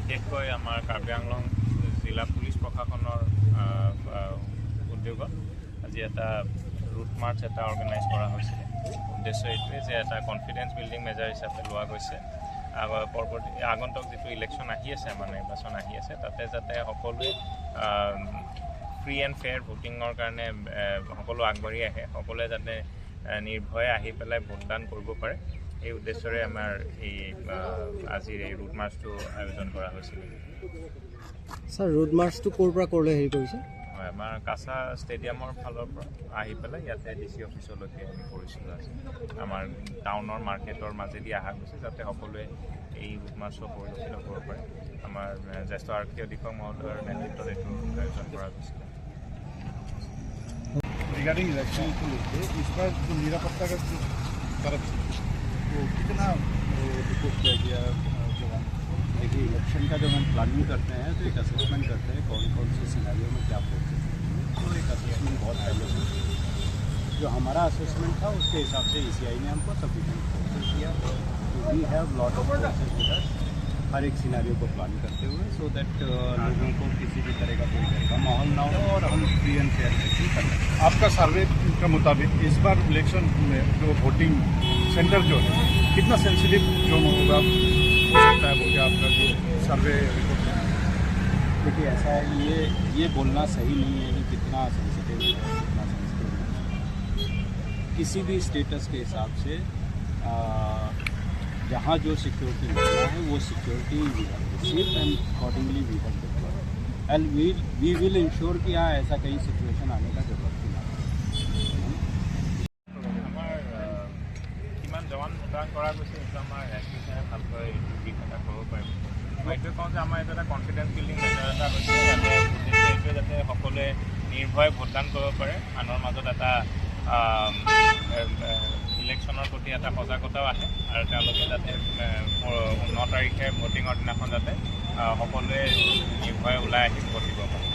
বিশেষকৈ আমাৰ কাৰ্বি আংলং জিলা পুলিচ প্ৰশাসনৰ উদ্যোগত আজি এটা ৰুট মাৰ্চ এটা অৰ্গেনাইজ কৰা হৈছিলে। উদ্দেশ্য এইটোৱে যে এটা কনফিডেন্স বিল্ডিং মেজাৰ হিচাপে লোৱা গৈছে। পৰৱৰ্তী আগন্তুক যিটো ইলেকশ্যন আহি আছে, আমাৰ নিৰ্বাচন আহি আছে, তাতে যাতে সকলোৱে ফ্ৰী এণ্ড ফেয়াৰ ভোটিঙৰ কাৰণে সকলো আগবাঢ়ি আহে, সকলোৱে যাতে নিৰ্ভয়ে আহি পেলাই ভোটদান কৰিব পাৰে, এই উদ্দেশ্যৰে আমাৰ এই আজিৰ এই ৰুট মাৰ্চটো আয়োজন কৰা হৈছিল। ছাৰ, ৰুট মাৰ্চটো ক'ৰ পৰা ক'লৈ হেৰি কৰিছে? হয়, আমাৰ কাছা ষ্টেডিয়ামৰ ফালৰ পৰা আহি পেলাই ইয়াতে DC অফিচলৈকে আমি কৰিছিলোঁ। আজি আমাৰ টাউনৰ মাৰ্কেটৰ মাজেদি অহা গৈছে যাতে সকলোৱে এই ৰুট মাৰ্চক পৰিলক্ষিত কৰিব পাৰে। আমাৰ জ্যেষ্ঠ আৰক্ষী অধীক্ষক মহোদয়ৰ নেতৃত্বত এইটো আয়োজন কৰা হৈছিলে। रिगार्डिंग इलेक्शन को लेकर इस बार जो निरापत्ता का तरफ से तो कितना रिपोर्ट किया गया जवान? देखिए, इलेक्शन का जब हम प्लानिंग करते हैं तो एक असेसमेंट करते हैं कौन कौन से सिनेरियो में क्या फोर्सेस हैं, तो एक असेसमेंट बहुत पहले से जो हमारा असेसमेंट था उसके हिसाब से ECI ने हमको सफिशिएंट फोर्सेस दिया। तो we have lot of forces with us हर एक सिनेरियो को प्लान करते हुए, सो दैट लोगों को किसी भी तरह का कोई तरह का माहौल ना हो और हम फ्री एंड फेयर इलेक्शन कर रहे हैं। आपका सर्वे के मुताबिक इस बार इलेक्शन में जो वोटिंग सेंटर जो है कितना सेंसिटिव जो होगा हो सकता है, बोलिए आपका जो सर्वे रिपोर्ट है? देखिए, ऐसा है, ये बोलना सही नहीं है कि कितना सेंसिटिव है, कितना सेंसिटिव है। किसी भी स्टेटस के हिसाब से जहाँ जो सिक्योरिटी मिलना है वो security we have received and accordingly we have deployed and we will ensure कि यहाँ ऐसा कहीं सिचुएशन आने का जरूरत नहीं है। আমাৰ কিমান জৱান ভোটাৰ কৰা গৈছে এইটো আমাৰ এছপি ছাৰে ভালকৈ দিশ এটা ক'ব পাৰিব। মই এইটোৱে কওঁ যে আমাৰ এইটো এটা কনফিডেন্স বিল্ডিং মেজাৰ এটা হৈছে, যাতে উদ্দেশ্য এইটোৱে যাতে সকলোৱে নিৰ্ভয়ে ভোটদান কৰিব পাৰে, আনৰ মাজত এটা ইলেকশ্যনৰ প্ৰতি এটা সজাগতাও আহে আৰু তেওঁলোকে যাতে 9 তাৰিখে ভোটিঙৰ দিনাখন যাতে সকলোৱে নিৰ্ভয়ে ওলাই আহি ভোট দিব পাৰে।